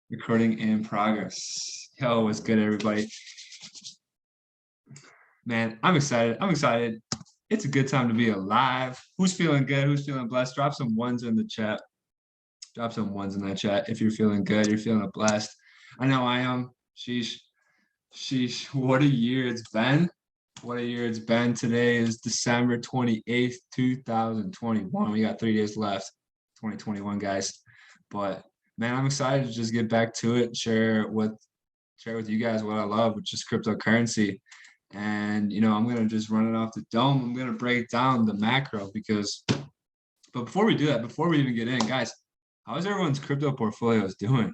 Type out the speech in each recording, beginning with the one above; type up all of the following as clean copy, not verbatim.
Recording in progress. Yo, what's good, everybody? Man, I'm excited. I'm excited. It's a good time to be alive. Who's feeling good? Who's feeling blessed? Drop some ones in the chat. Drop some ones in that chat if you're feeling good. You're feeling blessed. I know I am. Sheesh. Sheesh. What a year it's been. What a year it's been. Today is December 28th, 2021. We got 3 days left. 2021, guys. But man, I'm excited to just get back to it, share with you guys what I love, which is cryptocurrency. And I'm gonna just run it off the dome. I'm gonna break down the macro but before we do that, before we even get in, guys, how's everyone's crypto portfolios doing?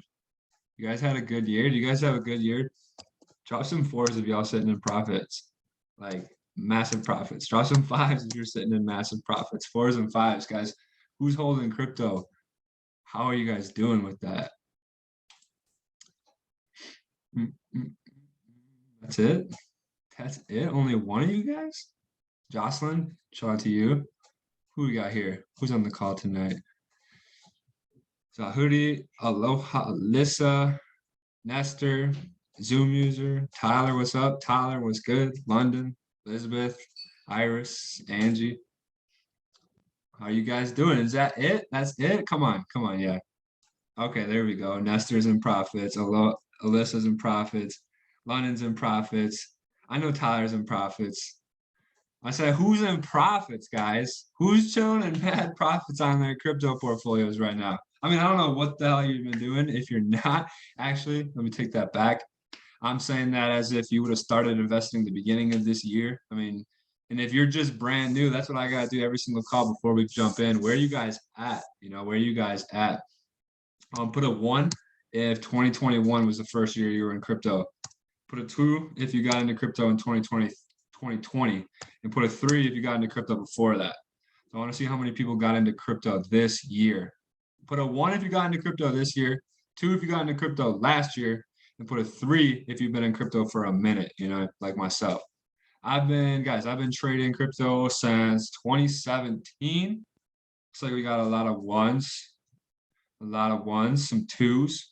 You guys had a good year? Do you guys have a good year? Drop some fours if y'all sitting in profits, like massive profits. Drop some fives if you're sitting in massive profits. Fours and fives, guys. Who's holding crypto? How are you guys doing with that? That's it? That's it? Only one of you guys? Jocelyn, shout out to you. Who we got here? Who's on the call tonight? Zahudi, Aloha, Alyssa, Nestor, Zoom user, Tyler, what's up? Tyler, what's good? London, Elizabeth, Iris, Angie. How you guys doing? Is that it? That's it? Come on, yeah. Okay, there we go. Nestor's in profits, Alyssa's in profits, London's in profits. I know Tyler's in profits. I said, who's in profits, guys? Who's chilling in bad profits on their crypto portfolios right now? I mean, I don't know what the hell you've been doing if you're not. Actually, let me take that back. I'm saying that as if you would have started investing the beginning of this year. I mean, and if you're just brand new, that's what I got to do every single call before we jump in. Where are you guys at? Where are you guys at? Put a 1 if 2021 was the first year you were in crypto. Put a 2 if you got into crypto in 2020, and put a 3 if you got into crypto before that. So I want to see how many people got into crypto this year. Put a 1 if you got into crypto this year, 2 if you got into crypto last year, and put a 3 if you've been in crypto for a minute, like myself. I've been trading crypto since 2017. Looks like we got a lot of ones, some twos.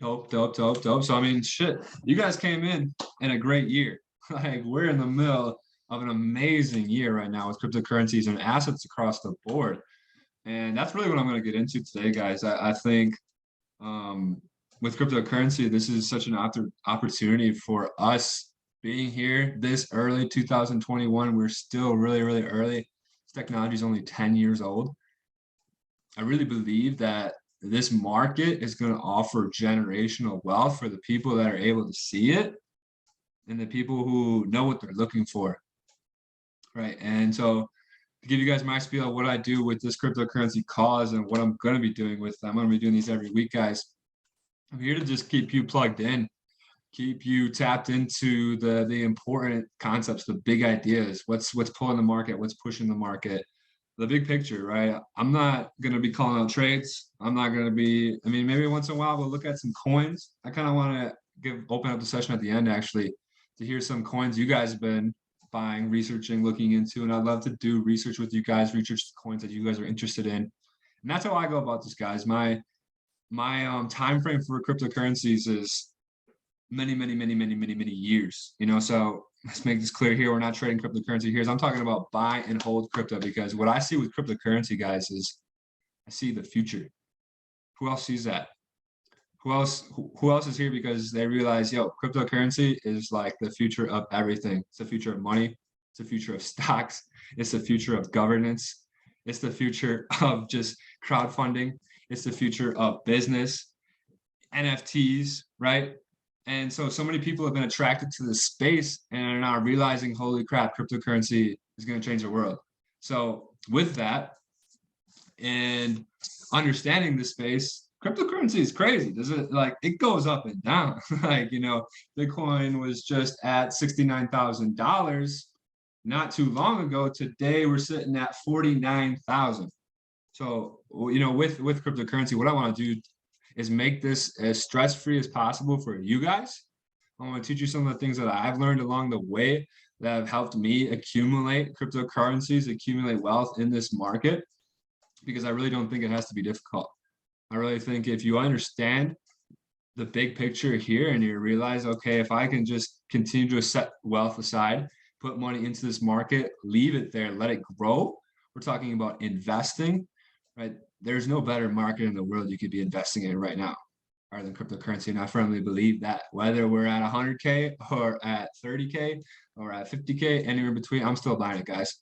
Dope. So, I mean, shit, you guys came in a great year. Like, we're in the middle of an amazing year right now with cryptocurrencies and assets across the board. And that's really what I'm going to get into today, guys. I think with cryptocurrency, this is such an opportunity for us being here this early, 2021. We're still really, really early. This technology is only 10 years old. I really believe that this market is going to offer generational wealth for the people that are able to see it and the people who know what they're looking for, right? And so to give you guys my spiel of what I do with this cryptocurrency cause and what I'm going to be doing with them, I'm going to be doing these every week, guys. I'm here to just keep you plugged in, keep you tapped into the important concepts, the big ideas, what's pulling the market, what's pushing the market, the big picture, right? I'm not going to be calling out trades. I'm not going to be, I mean, maybe once in a while we'll look at some coins. I kind of want to open up the session at the end, actually, to hear some coins you guys have been buying, researching, looking into, and I'd love to do research with you guys, research the coins that you guys are interested in. And that's how I go about this, guys. My time frame for cryptocurrencies is many years, so let's make this clear here. We're not trading cryptocurrency here. I'm talking about buy and hold crypto, because what I see with cryptocurrency, guys, is I see the future. Who else sees that? Who else is here because they realize, yo, cryptocurrency is like the future of everything. It's the future of money. It's the future of stocks. It's the future of governance. It's the future of just crowdfunding. It's the future of business, NFTs, right? And so many people have been attracted to this space and are now realizing, holy crap, cryptocurrency is going to change the world. So with that and understanding the space, cryptocurrency is crazy. It goes up and down. Bitcoin was just at $69,000 not too long ago. Today we're sitting at 49,000. So, with cryptocurrency, what I want to do is make this as stress-free as possible for you guys. I want to teach you some of the things that I've learned along the way that have helped me accumulate cryptocurrencies, accumulate wealth in this market, because I really don't think it has to be difficult. I really think if you understand the big picture here and you realize, okay, if I can just continue to set wealth aside, put money into this market, leave it there, let it grow. We're talking about investing, right? There's no better market in the world you could be investing in right now other than cryptocurrency. And I firmly believe that whether we're at 100K or at 30K or at 50K, anywhere in between, I'm still buying it, guys.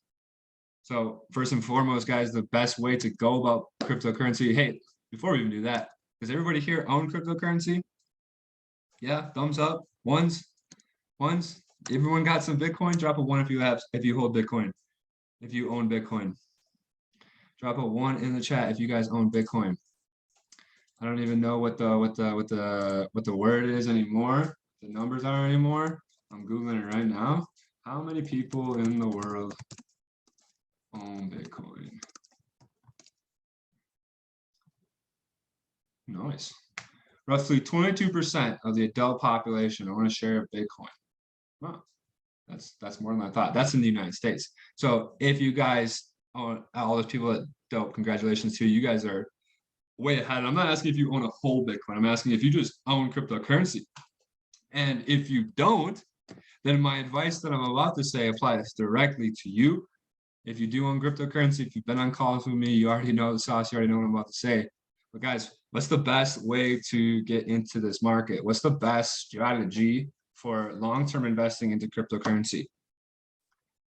So first and foremost, guys, the best way to go about cryptocurrency. Hey, before we even do that, does everybody here own cryptocurrency? Yeah, thumbs up. Ones. Everyone got some Bitcoin? Drop a one if you hold Bitcoin. If you own Bitcoin. Drop a one in the chat if you guys own Bitcoin. I don't even know what the word is anymore. The numbers are anymore. I'm Googling it right now. How many people in the world own Bitcoin? Nice. Roughly 22% of the adult population own a share of Bitcoin. Wow, that's more than I thought. That's in the United States. So if you guys own, all those people that dope, congratulations to you. You guys are way ahead. I'm not asking if you own a whole Bitcoin. I'm asking if you just own cryptocurrency. And if you don't, then my advice that I'm about to say applies directly to you. If you do own cryptocurrency, if you've been on calls with me, you already know the sauce, you already know what I'm about to say. But guys, what's the best way to get into this market? What's the best strategy for long-term investing into cryptocurrency?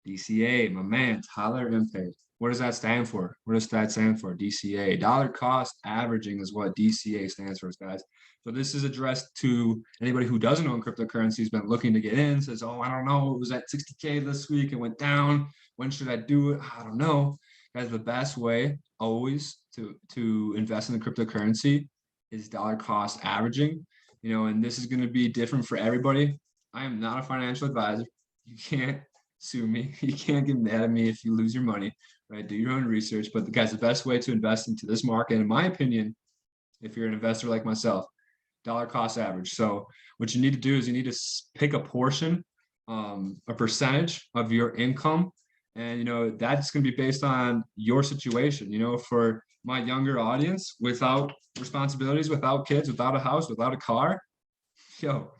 DCA, my man, Tyler Impey. What does that stand for? What does that stand for? DCA, dollar cost averaging is what DCA stands for, guys. So this is addressed to anybody who doesn't own cryptocurrency, has been looking to get in, says, oh, I don't know, it was at 60K this week, it went down. When should I do it? I don't know. Guys, the best way always to invest in the cryptocurrency is dollar cost averaging. You know, and this is going to be different for everybody. I am not a financial advisor. You can't sue me. You can't get mad at me if you lose your money, right? Do your own research. But guys, the best way to invest into this market, in my opinion, if you're an investor like myself, dollar cost average. So what you need to do is you need to pick a portion, a percentage of your income. And, you know, that's going to be based on your situation. You know, for my younger audience, without responsibilities, without kids, without a house, without a car, yo,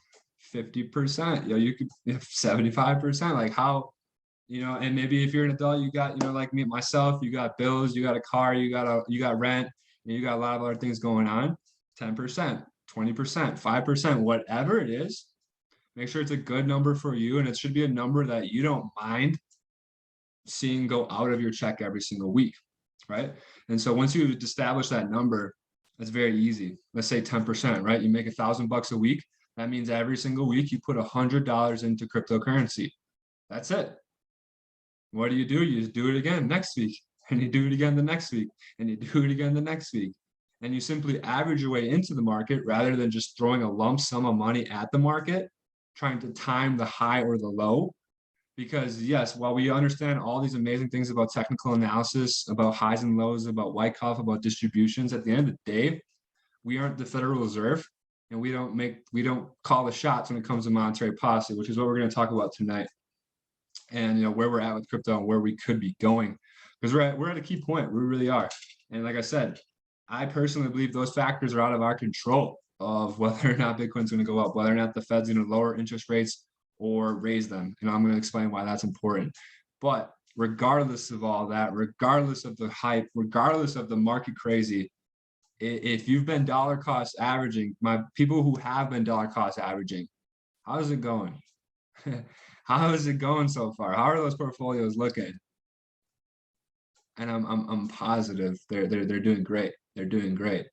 50%, yo, you could 75%, like how, you know, and maybe if you're an adult, you got, you know, like me, myself, you got bills, you got a car, you got rent, and you got a lot of other things going on, 10%, 20%, 5%, whatever it is, make sure it's a good number for you. And it should be a number that you don't mind seeing go out of your check every single week, right? And so once you establish that number, it's very easy. Let's say 10%, right? You make $1,000 a week. That means every single week you put $100 into cryptocurrency. That's it. What do? You just do it again next week, and you do it again the next week, and you do it again the next week. And you simply average your way into the market rather than just throwing a lump sum of money at the market, trying to time the high or the low. Because yes, while we understand all these amazing things about technical analysis, about highs and lows, about Wyckoff, about distributions, at the end of the day, we aren't the Federal Reserve, and we don't call the shots when it comes to monetary policy, which is what we're going to talk about tonight. And you know where we're at with crypto and where we could be going, because we're at a key point. We really are. And like I said, I personally believe those factors are out of our control of whether or not Bitcoin's going to go up, whether or not the Fed's going to lower interest rates or raise them. You know, I'm going to explain why that's important. But regardless of all that, regardless of the hype, regardless of the market crazy, if you've been dollar cost averaging, my people who have been dollar cost averaging, how's it going? How is it going so far? How are those portfolios looking? And I'm positive they're doing great. They're doing great,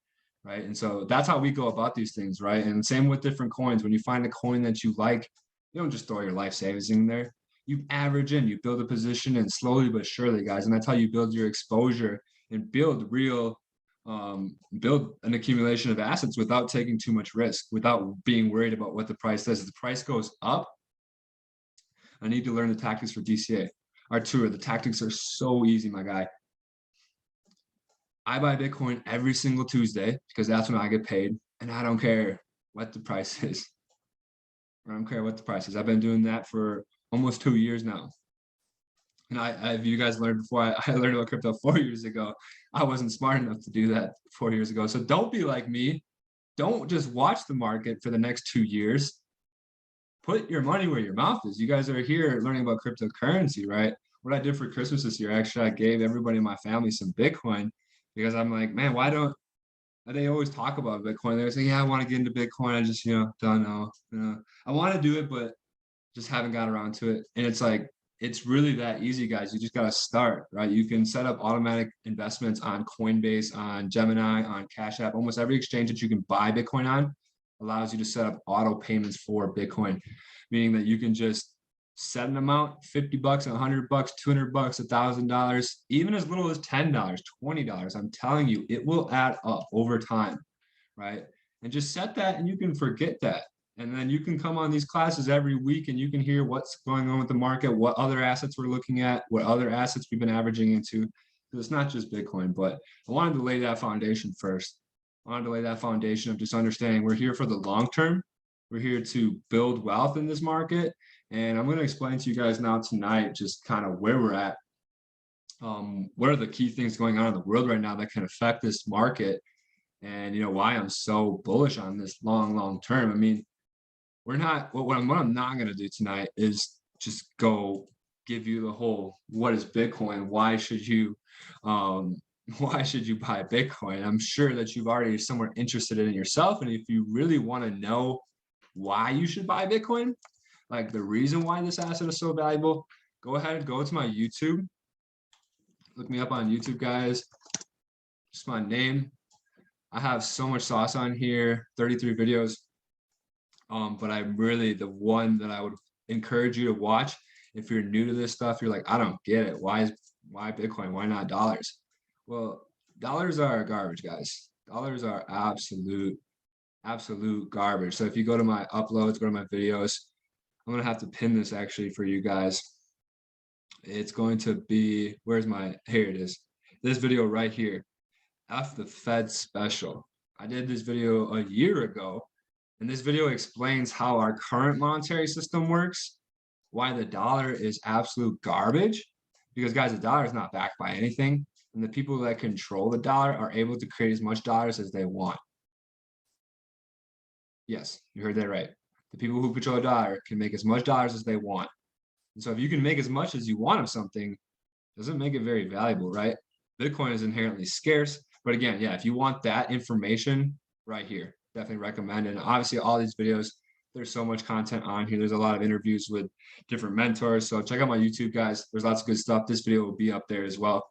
right? And so that's how we go about these things, right? And same with different coins. When you find a coin that you like, you don't just throw your life savings in there. You average in, you build a position, and slowly but surely, guys. And that's how you build your exposure and build build an accumulation of assets without taking too much risk, without being worried about what the price does. If the price goes up, I need to learn the tactics for DCA. Arturo, the tactics are so easy, my guy. I buy Bitcoin every single Tuesday because that's when I get paid, and I don't care what the price is. I don't care what the price is. I've been doing that for almost 2 years now. And you guys learned before, I learned about crypto 4 years ago. I wasn't smart enough to do that 4 years ago. So don't be like me. don't just watch the market for the next 2 years. Put your money where your mouth is. You guys are here learning about cryptocurrency, right? What I did for Christmas this year, actually, I gave everybody in my family some Bitcoin because I'm like, man, why don't they always talk about Bitcoin? They're saying, yeah, I want to get into Bitcoin. I just, don't know. I want to do it, but just haven't got around to it. And it's like, it's really that easy, guys. You just got to start, right? You can set up automatic investments on Coinbase, on Gemini, on Cash App. Almost every exchange that you can buy Bitcoin on allows you to set up auto payments for Bitcoin, meaning that you can just set an amount, 50 bucks, 100 bucks, 200 bucks, $1,000, even as little as $10, $20. I'm telling you, it will add up over time, right? And just set that and you can forget that. And then you can come on these classes every week and you can hear what's going on with the market, what other assets we're looking at, what other assets we've been averaging into. Because it's not just Bitcoin, but I wanted to lay that foundation first. I wanted to lay that foundation of just understanding we're here for the long term. We're here to build wealth in this market. And I'm going to explain to you guys now tonight just kind of where we're at. What are the key things going on in the world right now that can affect this market? And why I'm so bullish on this long term. I mean, we're not what I'm not going to do tonight is just go give you the whole what is Bitcoin, why should you buy Bitcoin. I'm sure that you've already somewhere interested in it yourself, and if you really want to know why you should buy Bitcoin, like the reason why this asset is so valuable, go ahead and go to my YouTube. Look me up on YouTube, guys. Just my name. I have so much sauce on here, 33 videos. But I'm really the one that I would encourage you to watch. If you're new to this stuff, you're like, I don't get it. Why Bitcoin? Why not dollars? Well, dollars are garbage, guys. Dollars are absolute garbage. So if you go to my uploads, go to my videos, I'm going to have to pin this actually for you guys. It's going to be, here it is. This video right here. F the Fed special. I did this video a year ago. And this video explains how our current monetary system works, why the dollar is absolute garbage, because guys, the dollar is not backed by anything. And the people that control the dollar are able to create as much dollars as they want. Yes, you heard that right. The people who control the dollar can make as much dollars as they want. And so if you can make as much as you want of something, doesn't make it very valuable, right? Bitcoin is inherently scarce. But again, yeah, if you want that information right here, definitely recommend it. And obviously all these videos, there's so much content on here. There's a lot of interviews with different mentors. So check out my YouTube, guys. There's lots of good stuff. This video will be up there as well.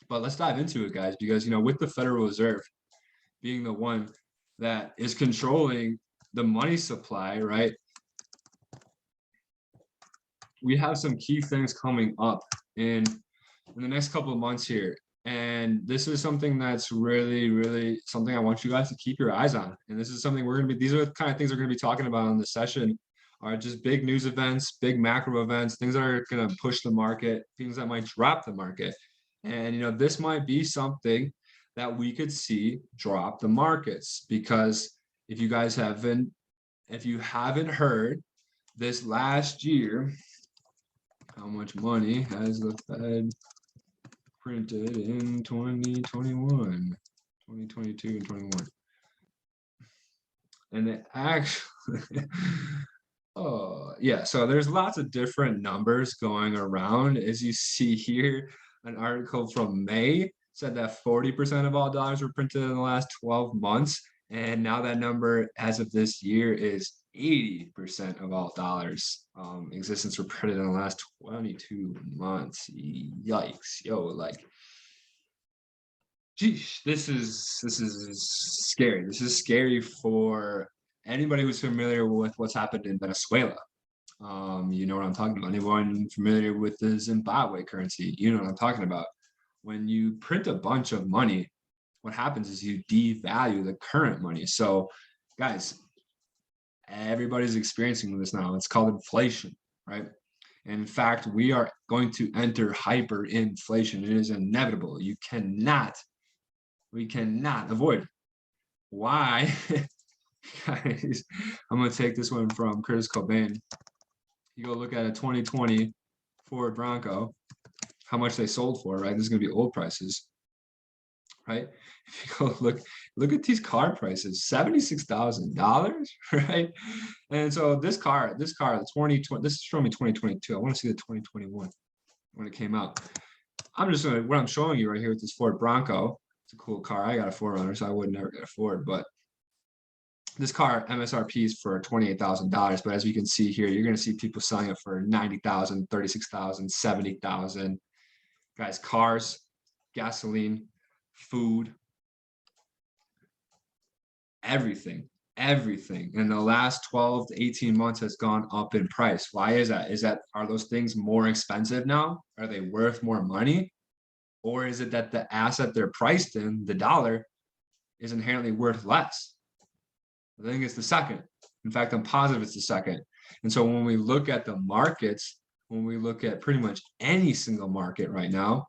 But let's dive into it, guys, because with the Federal Reserve being the one that is controlling the money supply, right? We have some key things coming up in the next couple of months here. And this is something that's really something I want you guys to keep your eyes on. And this is something these are the kind of things we're going to be talking about in the session, are just big news events, big macro events, things that are going to push the market, things that might drop the market. And, this might be something that we could see drop the markets, because if you haven't heard, this last year, how much money has the Fed printed in 2021, 2022, and 21? And it actually, so there's lots of different numbers going around. As you see here, an article from May said that 40% of all dollars were printed in the last 12 months. And now that number, as of this year, is 80% of all dollars existence were printed in the last 22 months. Yikes, geez, this is scary. This is scary for anybody who's familiar with what's happened in Venezuela. You know what I'm talking about. Anyone familiar with the Zimbabwe currency, you know what I'm talking about. When you print a bunch of money, what happens is you devalue the current money. So, guys, everybody's experiencing this now. It's called inflation, right? And in fact, we are going to enter hyperinflation. It is inevitable. We cannot avoid it. Why? Guys, I'm going to take this one from Curtis Cobain. You go look at a 2020 Ford Bronco, how much they sold for, right? This is going to be old prices. right? If you go look at these car prices, $76,000, right? And so the 2020, this is showing me 2022. I want to see the 2021 when it came out. What I'm showing you right here with this Ford Bronco. It's a cool car. I got a 4Runner, so I would never get a Ford, but this car MSRP is for $28,000, but as we can see here, you're going to see people selling it for 90,000, 36,000, 70,000. Guys, cars, gasoline, food, everything in the last 12 to 18 months has gone up in price. Why is that? Are those things more expensive now? Are they worth more money? Or is it that the asset they're priced in, the dollar, is inherently worth less? I think it's the second. In fact, I'm positive it's the second. And so when we look at the markets, when we look at pretty much any single market right now,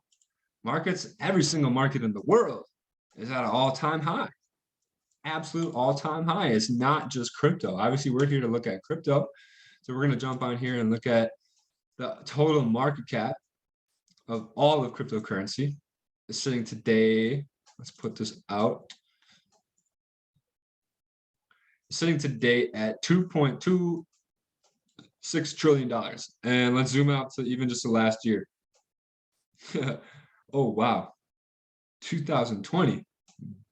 every single market in the world is at an all-time high. Absolute all-time high. It's not just crypto. Obviously, we're here to look at crypto. So we're going to jump on here and look at the total market cap of all of cryptocurrency. It's sitting today. Let's put this out. It's sitting today at $2.26 trillion. And let's zoom out to even just the last year. Oh, wow. 2020.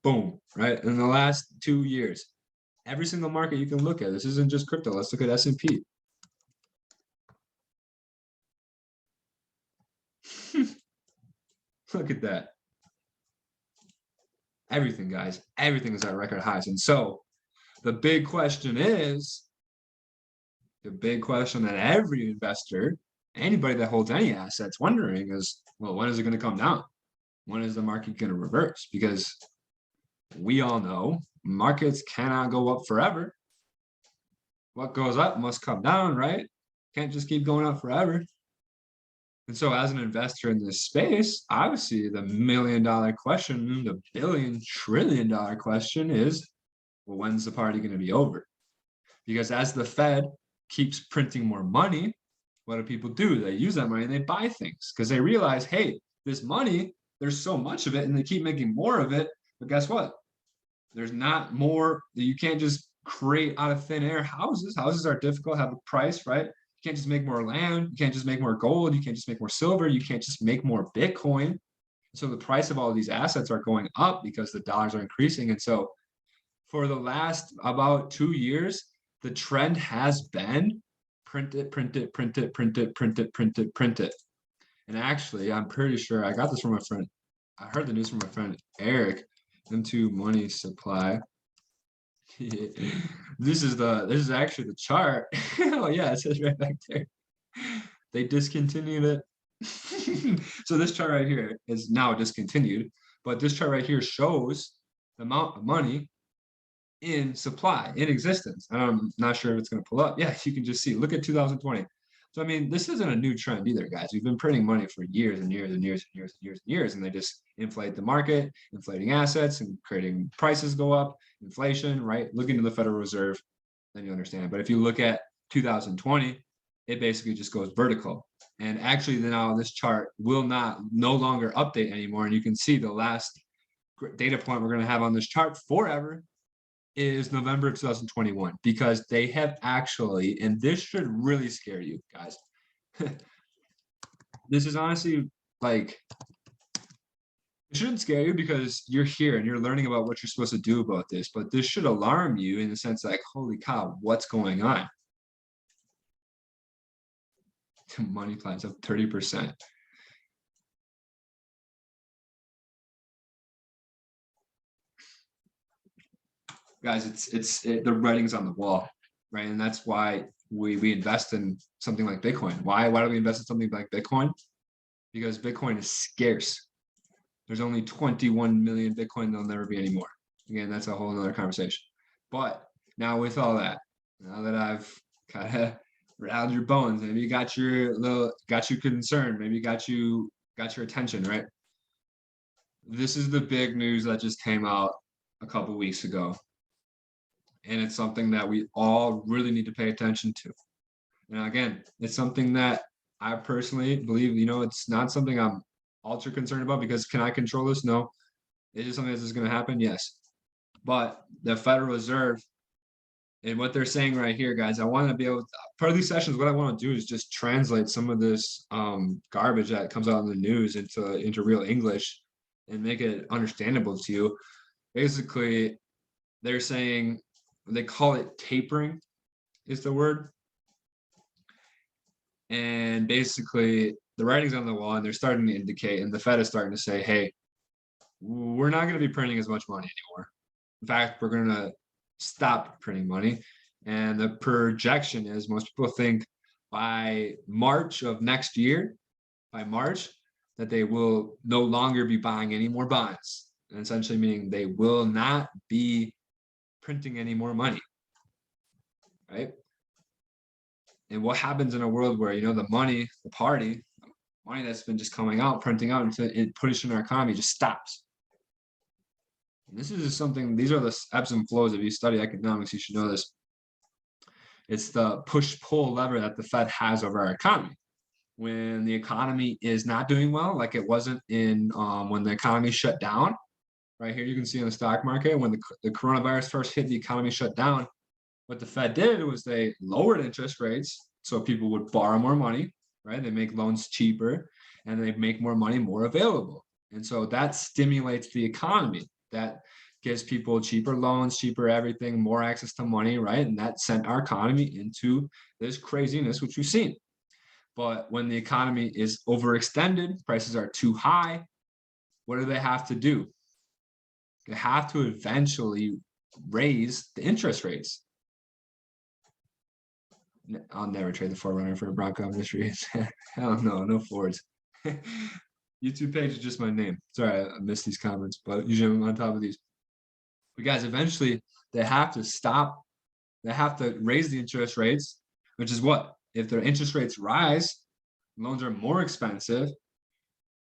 Boom, right? In the last 2 years, every single market you can look at. This isn't just crypto. Let's look at S&P. Look at that. Everything, guys. Everything is at record highs. And so the big question that every investor, anybody that holds any assets wondering is, well, when is it going to come down? When is the market going to reverse? Because we all know markets cannot go up forever. What goes up must come down, right? Can't just keep going up forever. And so as an investor in this space, obviously the $1,000,000 question, the $1,000,000,000,000,000 question is, well, when's the party going to be over? Because as the Fed keeps printing more money, what do people do? They use that money and they buy things because they realize, hey, this money, there's so much of it and they keep making more of it. But guess what? There's not more. You can't just create out of thin air houses. Houses are difficult, have a price, right? You can't just make more land. You can't just make more gold. You can't just make more silver. You can't just make more Bitcoin. So the price of all of these assets are going up because the dollars are increasing. And so for the last about 2 years, the trend has been print it, print it, print it, print it, print it, print it, print it. And actually, I'm pretty sure I got this from my friend. I heard the news from my friend Eric. Into money supply. This is actually the chart. Oh yeah, it says right back there. They discontinued it. So this chart right here is now discontinued, but this chart right here shows the amount of money in supply, in existence. And I'm not sure if it's going to pull up. Yeah, you can just see. Look at 2020. So I mean, this isn't a new trend either, guys. We've been printing money for years and years and years and years and years and years, and they just inflate the market, inflating assets and creating prices go up, inflation, right? Look into the Federal Reserve, then you understand. But if you look at 2020, it basically just goes vertical. And actually now this chart will no longer update anymore. And you can see the last data point we're going to have on this chart forever is November of 2021, because they have actually, and this should really scare you guys. This is honestly like, it shouldn't scare you because you're here and you're learning about what you're supposed to do about this, but this should alarm you in the sense like, holy cow, what's going on? Money plans up 30%. Guys, the writing's on the wall, right? And that's why we invest in something like Bitcoin. Why do we invest in something like Bitcoin? Because Bitcoin is scarce. There's only 21 million Bitcoin. There'll never be any more. Again, that's a whole nother conversation. But now with all that, now that I've kind of rattled your bones, maybe you got you concerned, maybe got your attention, right? This is the big news that just came out a couple weeks ago. And it's something that we all really need to pay attention to. Now, again, it's something that I personally believe, it's not something I'm ultra concerned about because can I control this? No. Is it something that's just going to happen? Yes. But the Federal Reserve and what they're saying right here, guys, I want to be able to, part of these sessions, what I want to do is just translate some of this garbage that comes out in the news into real English and make it understandable to you. Basically, they're saying, they call it tapering is the word. And basically, the writing's on the wall and they're starting to indicate, and the Fed is starting to say, hey, we're not going to be printing as much money anymore. In fact, we're going to stop printing money. And the projection is, most people think by March of next year, by March, that they will no longer be buying any more bonds. And essentially meaning they will not be printing any more money, right? And what happens in a world where, the money, the money that's been just coming out, printing out, and pushing our economy just stops. And this is just something, these are the ebbs and flows. If you study economics, you should know this. It's the push-pull lever that the Fed has over our economy. When the economy is not doing well, like it wasn't in when the economy shut down, right here you can see in the stock market, when the coronavirus first hit, the economy shut down. What the Fed did was they lowered interest rates so people would borrow more money, right? They make loans cheaper and they make more money more available. And so that stimulates the economy. That gives people cheaper loans, cheaper everything, more access to money, right? And that sent our economy into this craziness, which we've seen. But when the economy is overextended, prices are too high, what do they have to do? They have to eventually raise the interest rates. I'll never trade the Forerunner for a Bronco industry. Hell no, no Fords. YouTube page is just my name. Sorry, I missed these comments, but usually I'm on top of these. But guys, eventually they have to stop. They have to raise the interest rates, which is what? If their interest rates rise, loans are more expensive,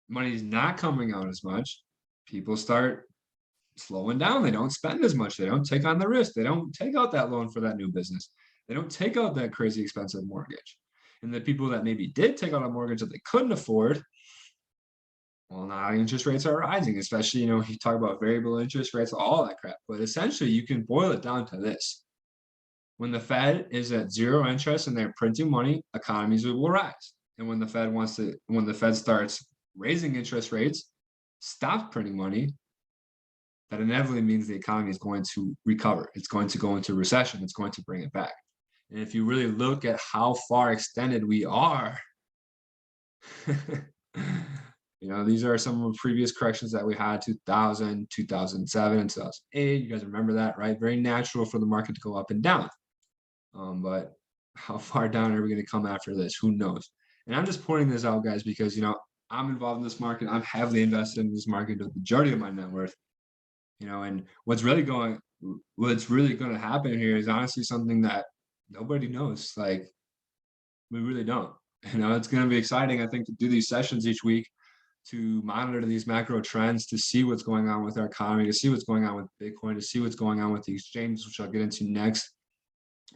money's not coming out as much, people start slowing down. They don't spend as much. They don't take on the risk. They don't take out that loan for that new business. They don't take out that crazy expensive mortgage. And the people that maybe did take out a mortgage that they couldn't afford, well, now interest rates are rising, especially, you talk about variable interest rates, all that crap. But essentially, you can boil it down to this. When the Fed is at zero interest and they're printing money, economies will rise. And when the Fed starts raising interest rates, stops printing money, that inevitably means the economy is going to recover. It's going to go into recession. It's going to bring it back. And if you really look at how far extended we are, these are some of the previous corrections that we had, 2000, 2007, and 2008. You guys remember that, right? Very natural for the market to go up and down. But how far down are we going to come after this? Who knows? And I'm just pointing this out, guys, because, I'm involved in this market. I'm heavily invested in this market, the majority of my net worth. And what's really going to happen here is honestly something that nobody knows. Like, we really don't. It's going to be exciting, I think, to do these sessions each week, to monitor these macro trends, to see what's going on with our economy, to see what's going on with Bitcoin, to see what's going on with the exchanges, which I'll get into next.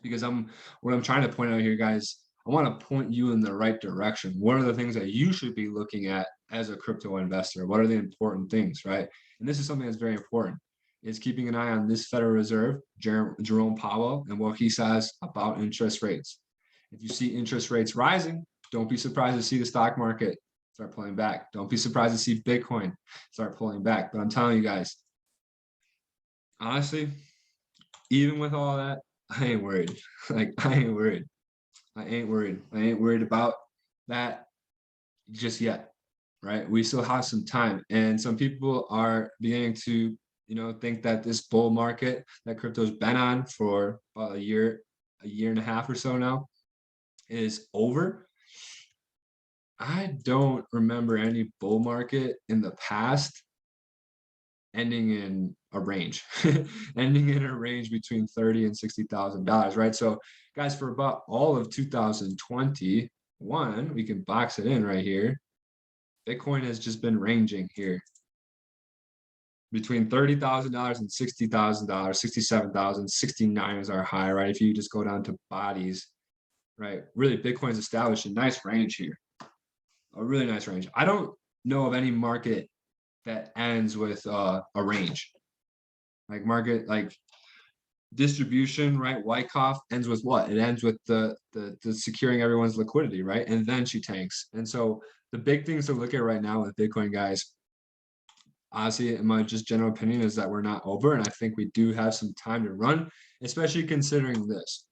Because what I'm trying to point out here, guys, I want to point you in the right direction. What are the things that you should be looking at as a crypto investor? What are the important things, right? And this is something that's very important, is keeping an eye on this Federal Reserve, Jerome Powell, and what he says about interest rates. If you see interest rates rising, don't be surprised to see the stock market start pulling back. Don't be surprised to see Bitcoin start pulling back. But I'm telling you guys, honestly, even with all that, I ain't worried. Like, I ain't worried. I ain't worried about that just yet, right? We still have some time. And some people are beginning to, think that this bull market that crypto's been on for about a year and a half or so now is over. I don't remember any bull market in the past ending in a range, ending in a range between $30,000 and $60,000, right? So, guys, for about all of 2021, we can box it in right here. Bitcoin has just been ranging here between $30,000 and $60,000, 67,000, 69 is our high, right? If you just go down to bodies, right? Really, Bitcoin's established a nice range here, a really nice range. I don't know of any market that ends with a range. Like market, like distribution, right? Wyckoff ends with what? It ends with the securing everyone's liquidity, right? And then she tanks. And so the big things to look at right now with Bitcoin, guys, honestly, in my just general opinion, is that we're not over, and I think we do have some time to run, especially considering this.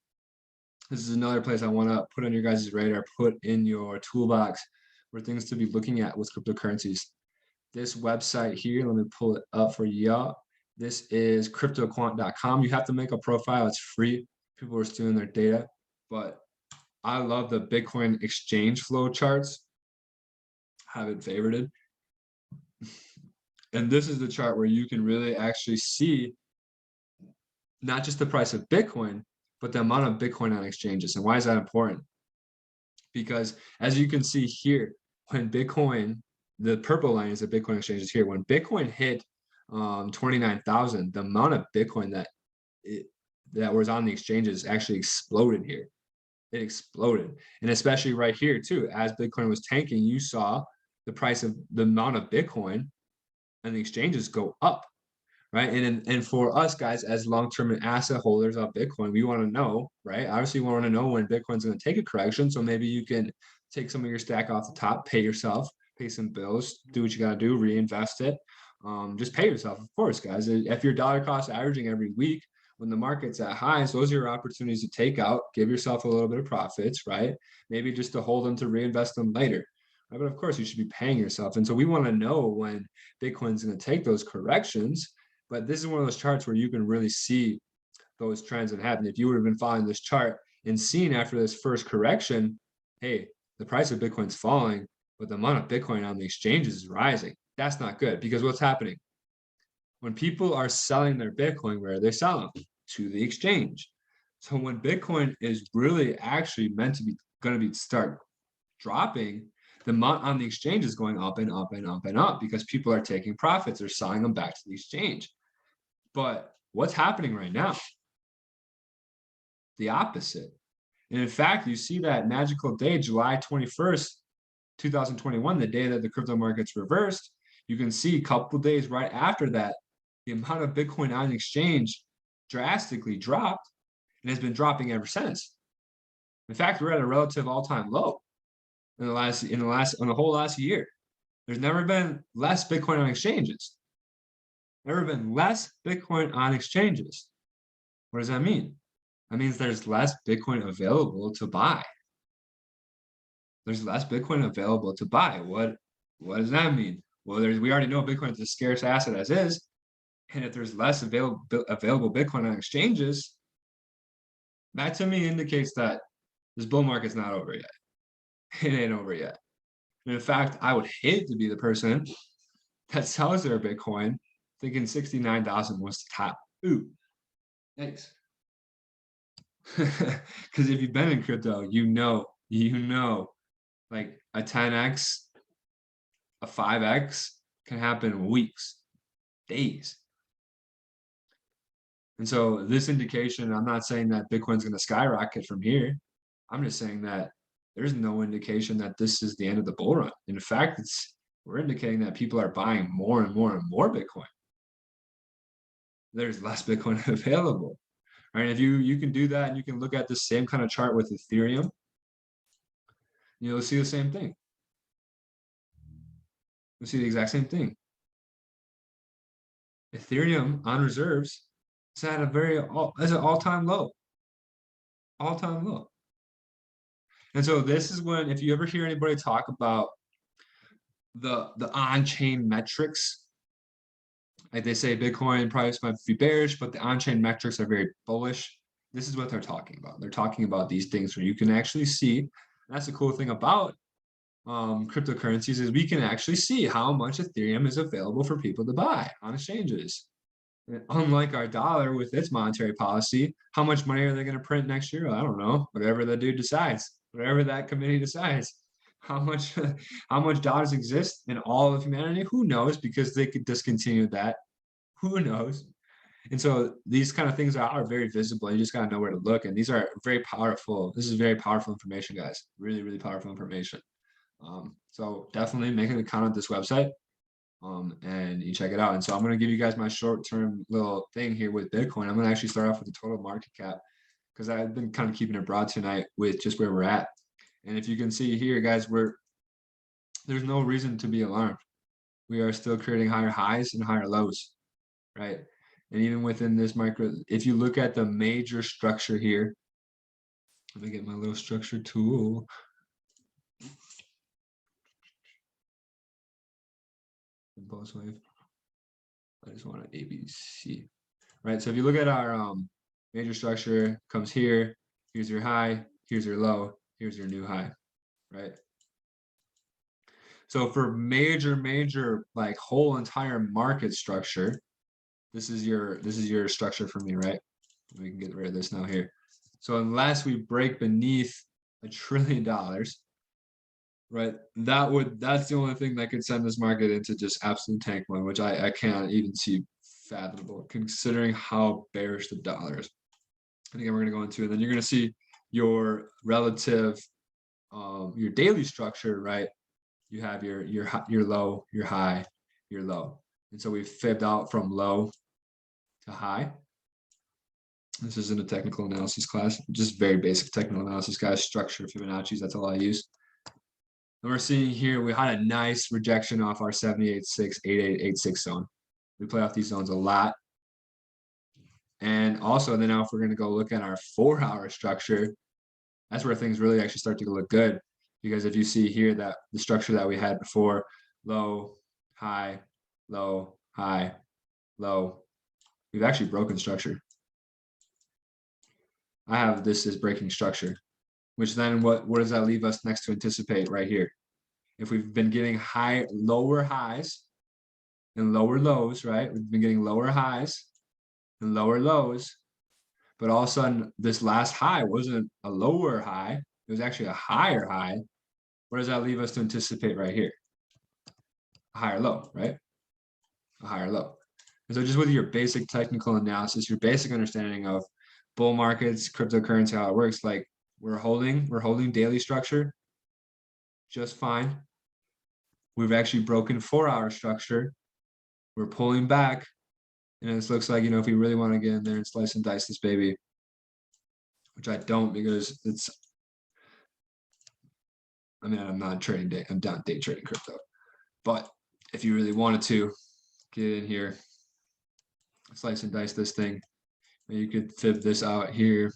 This is another place I want to put on your guys' radar, put in your toolbox for things to be looking at with cryptocurrencies. This website here, let me pull it up for y'all. This is cryptoquant.com. You have to make a profile. It's free. People are stealing their data, but I love the Bitcoin exchange flow charts. I have it favorited. And this is the chart where you can really actually see not just the price of Bitcoin, but the amount of Bitcoin on exchanges. And why is that important? Because as you can see here, when Bitcoin, the purple line is the Bitcoin exchanges here. When Bitcoin hit 29,000, the amount of Bitcoin that was on the exchanges actually exploded here. It exploded. And especially right here too, as Bitcoin was tanking, you saw the price of the amount of Bitcoin and the exchanges go up, right? And for us guys, as long-term asset holders of Bitcoin, we want to know, right? Obviously, we want to know when Bitcoin's going to take a correction. So maybe you can take some of your stack off the top, pay yourself, pay some bills, do what you got to do, reinvest it. Just pay yourself, of course, guys. If you're dollar cost averaging every week, when the market's at highs, those are your opportunities to take out, give yourself a little bit of profits, right? Maybe just to hold them to reinvest them later. Right? But of course, you should be paying yourself. And so we want to know when Bitcoin's going to take those corrections. But this is one of those charts where you can really see those trends that happen. If you would have been following this chart and seen after this first correction, hey, the price of Bitcoin's falling, but the amount of Bitcoin on the exchanges is rising. That's not good, because what's happening? When people are selling their Bitcoin, where are they selling? To the exchange. So when Bitcoin is really actually meant to be going to be start dropping, the amount on the exchange is going up and up and up and up because people are taking profits. They're selling them back to the exchange. But what's happening right now? The opposite. And in fact, you see that magical day, July 21st, 2021, the day that the crypto markets reversed. You can see a couple days right after that, the amount of Bitcoin on exchange drastically dropped and has been dropping ever since. In fact, we're at a relative all-time low in the whole last year. There's never been less Bitcoin on exchanges. Never been less Bitcoin on exchanges. What does that mean? That means there's less Bitcoin available to buy. There's less Bitcoin available to buy. What does that mean? Well, we already know Bitcoin is a scarce asset as is. And if there's less available Bitcoin on exchanges, that to me indicates that this bull market's not over yet. It ain't over yet. And in fact, I would hate to be the person that sells their Bitcoin thinking 69,000 was the top. Ooh, thanks. Because if you've been in crypto, you know, like a 10x, a 5x can happen in weeks, days. And so this indication, I'm not saying that Bitcoin's going to skyrocket from here. I'm just saying that there's no indication that this is the end of the bull run. In fact, we're indicating that people are buying more and more and more Bitcoin. There's less Bitcoin available. Right? If you can do that, and you can look at the same kind of chart with Ethereum, you'll see the same thing. You'll see the exact same thing. Ethereum on reserves is at an all-time low. All-time low. And so this is when, if you ever hear anybody talk about the on-chain metrics, like they say Bitcoin price might be bearish, but the on-chain metrics are very bullish. This is what they're talking about. They're talking about these things where you can actually see. That's the cool thing about cryptocurrencies is we can actually see how much Ethereum is available for people to buy on exchanges. And unlike our dollar with its monetary policy, how much money are they going to print next year? I don't know. Whatever the dude decides, whatever that committee decides. How much dollars exist in all of humanity? Who knows? Because they could discontinue that. Who knows? And so these kind of things are very visible. You just got to know where to look. And these are very powerful. This is very powerful information, guys. Really, really powerful information. So definitely make an account on this website. and you check it out. And so I'm going to give you guys my short-term little thing here with Bitcoin. I'm going to actually start off with the total market cap because I've been kind of keeping it broad tonight with just where we're at. And if you can see here, guys, there's no reason to be alarmed. We are still creating higher highs and higher lows, right? And even within this micro, if you look at the major structure here, let me get my little structure tool. Impulse wave. I just want an ABC, right? So if you look at our major structure, comes here, here's your high, here's your low, here's your new high, right? So for major like whole entire market structure, this is your structure for me, right? We can get rid of this now here. So unless we break beneath $1 trillion, right? That's the only thing that could send this market into just absolute tank mode, which I can't even see fathomable considering how bearish the dollar is. And again, we're gonna go into it. Then you're gonna see your relative, your daily structure, right? You have your low, your high, your low, and so we fibbed out from low to high. This isn't a technical analysis class, just very basic technical analysis, guys. Structure, Fibonacci's, that's all I use. And we're seeing here we had a nice rejection off our 78.6, 88.86 zone. We play off these zones a lot. And also, then now if we're going to go look at our 4-hour structure, that's where things really actually start to look good. Because if you see here that the structure that we had before, low, high, low, high, low, we've actually broken structure. I have this as breaking structure, which then what does that leave us next to anticipate right here? If we've been getting lower highs and lower lows, right? We've been getting lower highs and lower lows, but all of a sudden this last high wasn't a lower high, it was actually a higher high. Where does that leave us to anticipate right here? A higher low, right? A higher low. And so just with your basic technical analysis, your basic understanding of bull markets, cryptocurrency, how it works, like we're holding daily structure just fine. We've actually broken 4-hour structure. We're pulling back. And this looks like, if we really want to get in there and slice and dice this baby, which I don't because I'm not trading day. I'm not day trading crypto. But if you really wanted to get in here, slice and dice this thing, you could fib this out here.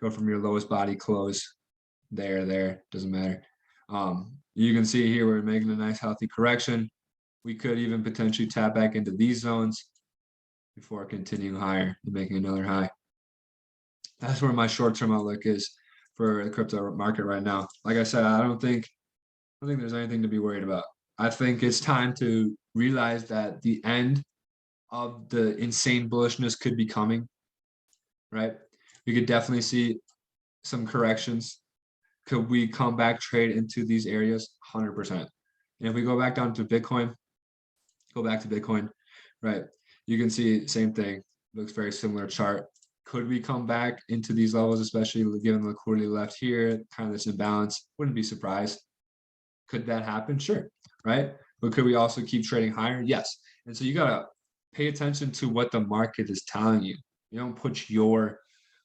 Go from your lowest body close there, doesn't matter. You can see here we're making a nice healthy correction. We could even potentially tap back into these zones before continuing higher and making another high. That's where my short-term outlook is for the crypto market right now. Like I said, I don't think there's anything to be worried about. I think it's time to realize that the end of the insane bullishness could be coming, right? We could definitely see some corrections. Could we come back, trade into these areas? 100%. And if we go back down to Bitcoin, right? You can see same thing. Looks very similar chart. Could we come back into these levels, especially given the liquidity left here, kind of this imbalance? Wouldn't be surprised. Could that happen? Sure, right? But could we also keep trading higher? Yes. And so you gotta pay attention to what the market is telling you. You don't put your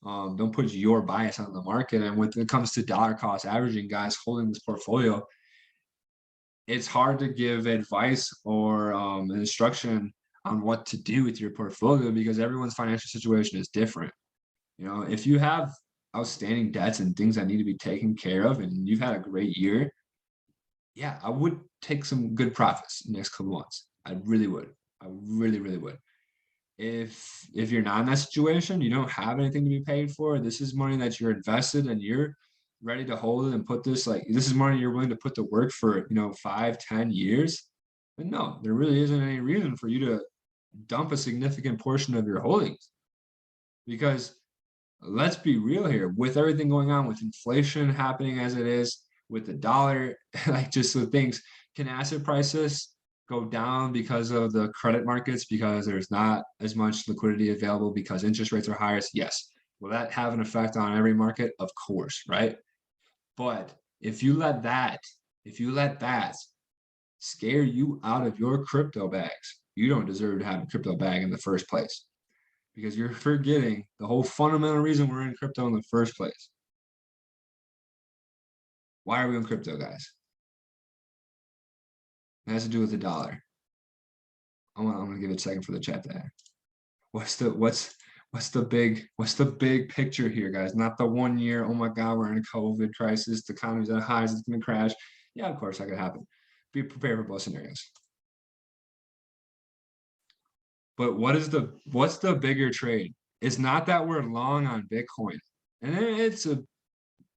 bias on the market. And when it comes to dollar cost averaging, guys holding this portfolio, it's hard to give advice or instruction on what to do with your portfolio because everyone's financial situation is different. If you have outstanding debts and things that need to be taken care of and you've had a great year, yeah, I would take some good profits in the next couple months. I really would. I really, really would. If you're not in that situation, you don't have anything to be paid for, this is money that you're invested and you're ready to hold it and put this is money you're willing to put to work for 5-10 years, then no, there really isn't any reason for you to dump a significant portion of your holdings. Because let's be real here, with everything going on, with inflation happening as it is, with the dollar, just with things, can asset prices go down because of the credit markets, because there's not as much liquidity available because interest rates are higher? Yes. Will that have an effect on every market? Of course, right? But if you let that scare you out of your crypto bags. You don't deserve to have a crypto bag in the first place because you're forgetting the whole fundamental reason we're in crypto in the first place. Why are we in crypto, guys? It has to do with the dollar. I'm gonna give it a second for the chat to add. What's the big picture here, guys? Not the 1 year, oh my God, we're in a COVID crisis, the economy's at highs, it's gonna crash. Yeah, of course that could happen. Be prepared for both scenarios. But what's the bigger trade? It's not that we're long on Bitcoin. And it's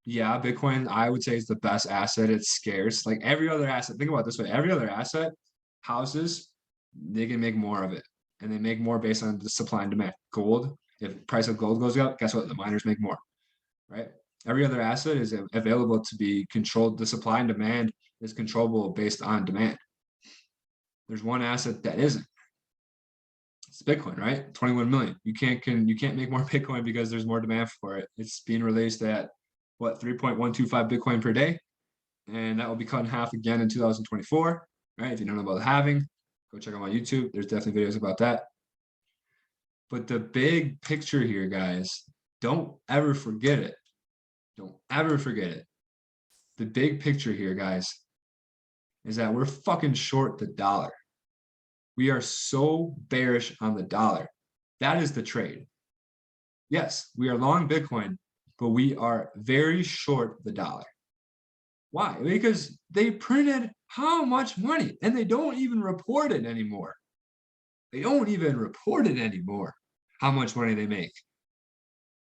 yeah, Bitcoin, I would say, is the best asset. It's scarce. Like every other asset, think about it this way, every other asset, houses, they can make more of it. And they make more based on the supply and demand. Gold, if price of gold goes up, guess what? The miners make more, right? Every other asset is available to be controlled. The supply and demand is controllable based on demand. There's one asset that isn't. It's Bitcoin, right? 21 million. You can't make more Bitcoin because there's more demand for it. It's being released at what, 3.125 Bitcoin per day, and that will be cut in half again in 2024. Right? If you don't know about the halving, go check out my YouTube. There's definitely videos about that. But the big picture here, guys, don't ever forget it. Don't ever forget it. The big picture here, guys, is that we're fucking short the dollar. We are so bearish on the dollar. That is the trade. Yes, we are long Bitcoin, but we are very short the dollar. Why? Because they printed how much money and they don't even report it anymore. They don't even report it anymore, how much money they make.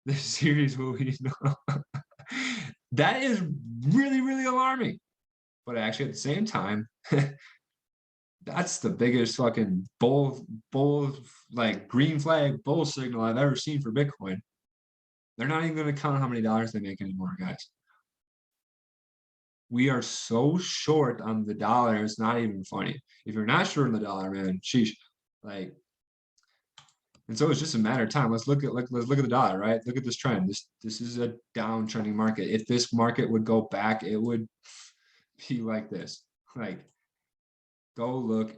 This series will be that is really, really alarming. But actually at the same time, that's the biggest fucking bull, like green flag bull signal I've ever seen for Bitcoin. They're not even going to count how many dollars they make anymore, guys. We are so short on the dollar, it's not even funny. If you're not short on the dollar, man, sheesh. Like, and so it's just a matter of time. Let's look at the dollar, right? Look at this trend. This is a downtrending market. If this market would go back, it would be like this. Like, go look.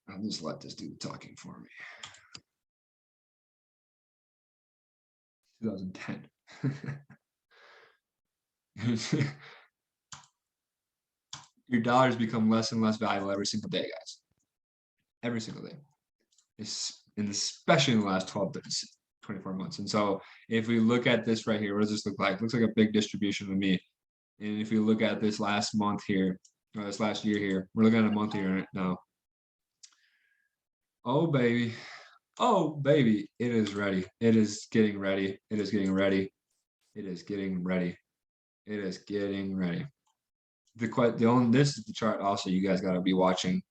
I'll just let this do the talking for me. 2010. Your dollars become less and less valuable every single day, guys. Every single day. And especially in the last 12 to 24 months. And so if we look at this right here, what does this look like? It looks like a big distribution to me. And if we look at this last month here, or this last year here, we're looking at a month here right now. Oh, baby. Oh, baby. It is ready. It is getting ready. It is getting ready. It is getting ready. It is getting ready. This is the chart also you guys got to be watching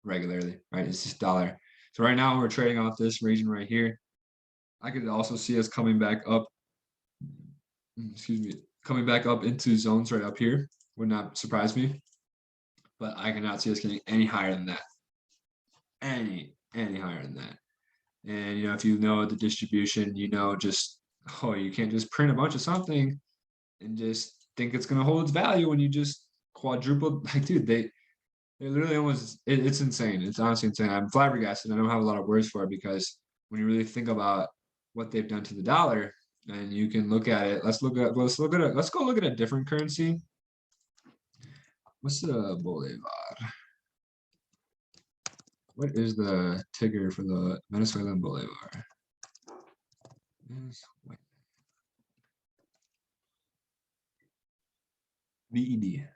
regularly, right? It's just dollar. So right now we're trading off this region right here. I could also see us coming back up, coming back up into zones right up here. Would not surprise me, but I cannot see us getting any higher than that. Any higher than that. And if you know the distribution, just you can't just print a bunch of something and just think it's gonna hold its value when you just quadrupled. Like, dude, they literally almost it's insane. It's honestly insane. I'm flabbergasted. I don't have a lot of words for it because when you really think about what they've done to the dollar, and you can look at it. Let's go look at a different currency. What's the Bolivar? What is the ticker for the Venezuelan Bolivar? VED.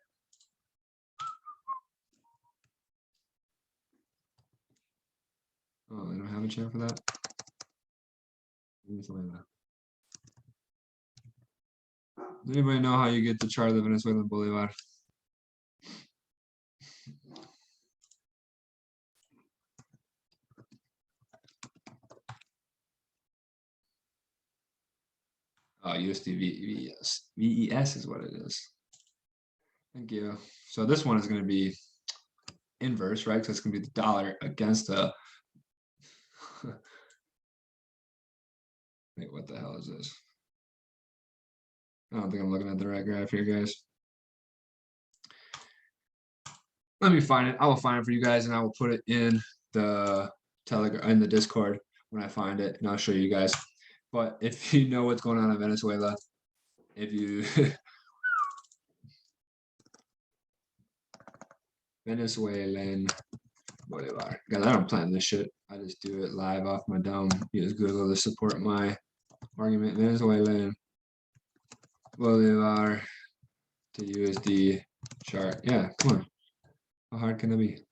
Oh, I don't have a chart for that. Venezuela. Does anybody know how you get the chart of the Venezuelan Bolivar? Oh, USD VES. VES is what it is. Thank you. So this one is going to be inverse, right? So it's going to be the dollar against the. Wait, what the hell is this? I don't think I'm looking at the right graph here, guys. Let me find it. I will find it for you guys, and I will put it in the Telegram in the Discord when I find it, and I'll show you guys. But if you know what's going on in Venezuela, if you Venezuelan Bolivar, guys, I don't plan this shit. I just do it live off my dome. Use Google to support my argument. Venezuelan Bolivar to USD chart. Yeah, come on. How hard can it be?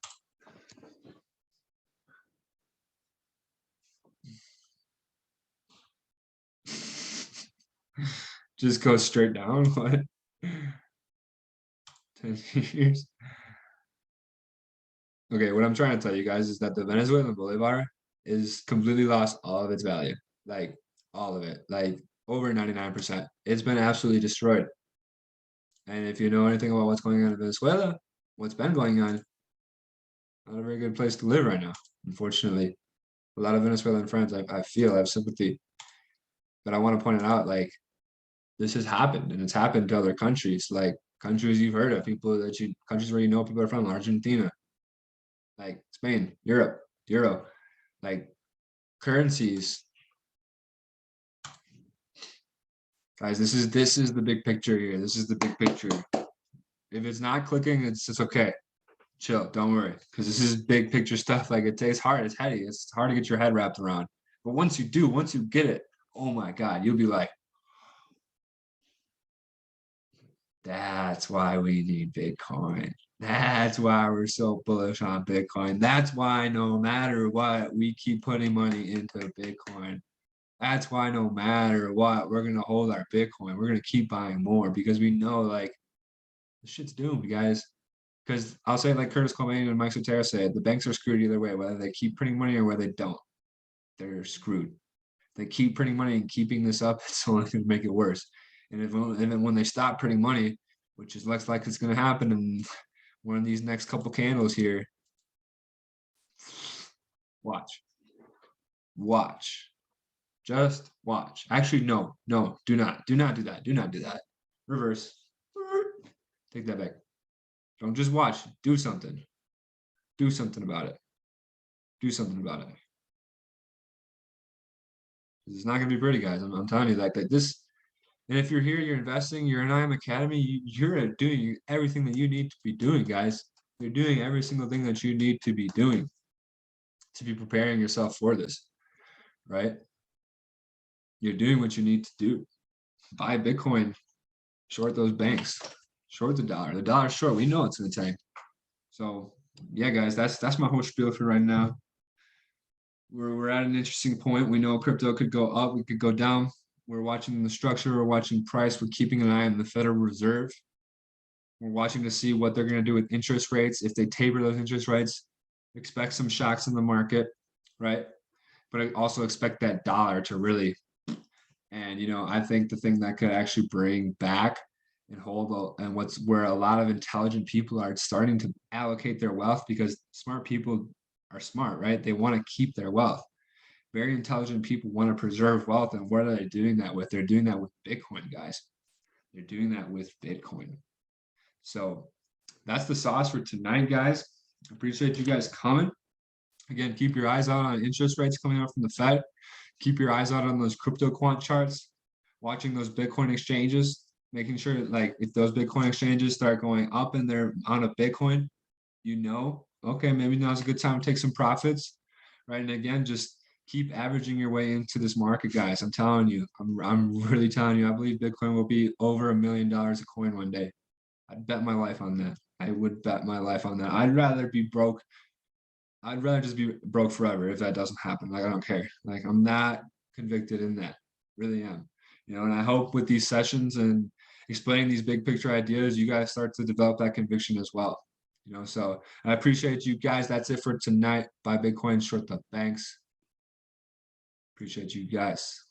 Just go straight down. What? 10 years. Okay, what I'm trying to tell you guys is that the Venezuelan Bolivar is completely lost all of its value. Like all of it. Like over 99%. It's been absolutely destroyed. And if you know anything about what's going on in Venezuela, what's been going on, not a very good place to live right now, unfortunately. A lot of Venezuelan friends, I feel, I have sympathy. But I want to point it out, like, this has happened, and it's happened to other countries, like countries you've heard of, countries where you know people are from, Argentina, like Spain, Europe, Euro, like currencies. Guys, this is the big picture here. This is the big picture. If it's not clicking, it's okay. Chill, don't worry, because this is big picture stuff. Like it's hard, it's heady, it's hard to get your head wrapped around. But once you do, once you get it, oh my God, you'll be like, that's why we need Bitcoin. That's why we're so bullish on Bitcoin. That's why no matter what, we keep putting money into Bitcoin. That's why no matter what, we're gonna hold our Bitcoin. We're gonna keep buying more because we know like the shit's doomed, guys. Because I'll say like Curtis Cobain and Mike Soetoro said, the banks are screwed either way, whether they keep printing money or whether they don't. They're screwed. They keep printing money and keeping this up, it's only going to make it worse. And when they stop printing money, which is looks like it's going to happen in one of these next couple candles here, watch, watch, just watch. Actually, no, do not do that. Do not do that. Reverse. Take that back. Don't just watch. Do something. Do something about it. Do something about it. It's not going to be pretty, guys. I'm telling you, like this. And if you're here, you're investing, you're in IM Academy, you're doing everything that you need to be doing, guys. You're doing every single thing that you need to be doing to be preparing yourself for this, right? You're doing what you need to do. Buy Bitcoin, short those banks, short the dollar. The dollar's short. We know it's in the tank. So yeah, guys, that's my whole spiel for right now. We're at an interesting point. We know crypto could go up, we could go down. We're watching the structure, we're watching price, we're keeping an eye on the Federal Reserve. We're watching to see what they're going to do with interest rates. If they taper those interest rates, expect some shocks in the market, right? But I also expect that dollar to really, and I think the thing that could actually bring back and hold and what's where a lot of intelligent people are starting to allocate their wealth because smart people are smart, right? They want to keep their wealth. Very intelligent people want to preserve wealth. And what are they doing that with? They're doing that with Bitcoin, guys. They're doing that with Bitcoin. So that's the sauce for tonight, guys. Appreciate you guys coming. Again, keep your eyes out on interest rates coming out from the Fed. Keep your eyes out on those crypto quant charts, watching those Bitcoin exchanges, making sure like if those Bitcoin exchanges start going up in their amount of Bitcoin, okay, maybe now's a good time to take some profits, right? And again, just keep averaging your way into this market, guys. I'm telling you, I'm really telling you, I believe Bitcoin will be over $1 million a coin one day. I'd bet my life on that. I would bet my life on that. I'd rather be broke. I'd rather just be broke forever if that doesn't happen. Like, I don't care. Like, I'm not convicted in that. Really am. And I hope with these sessions and explaining these big picture ideas, you guys start to develop that conviction as well. So I appreciate you guys. That's it for tonight. Buy Bitcoin, short the banks. Appreciate you guys.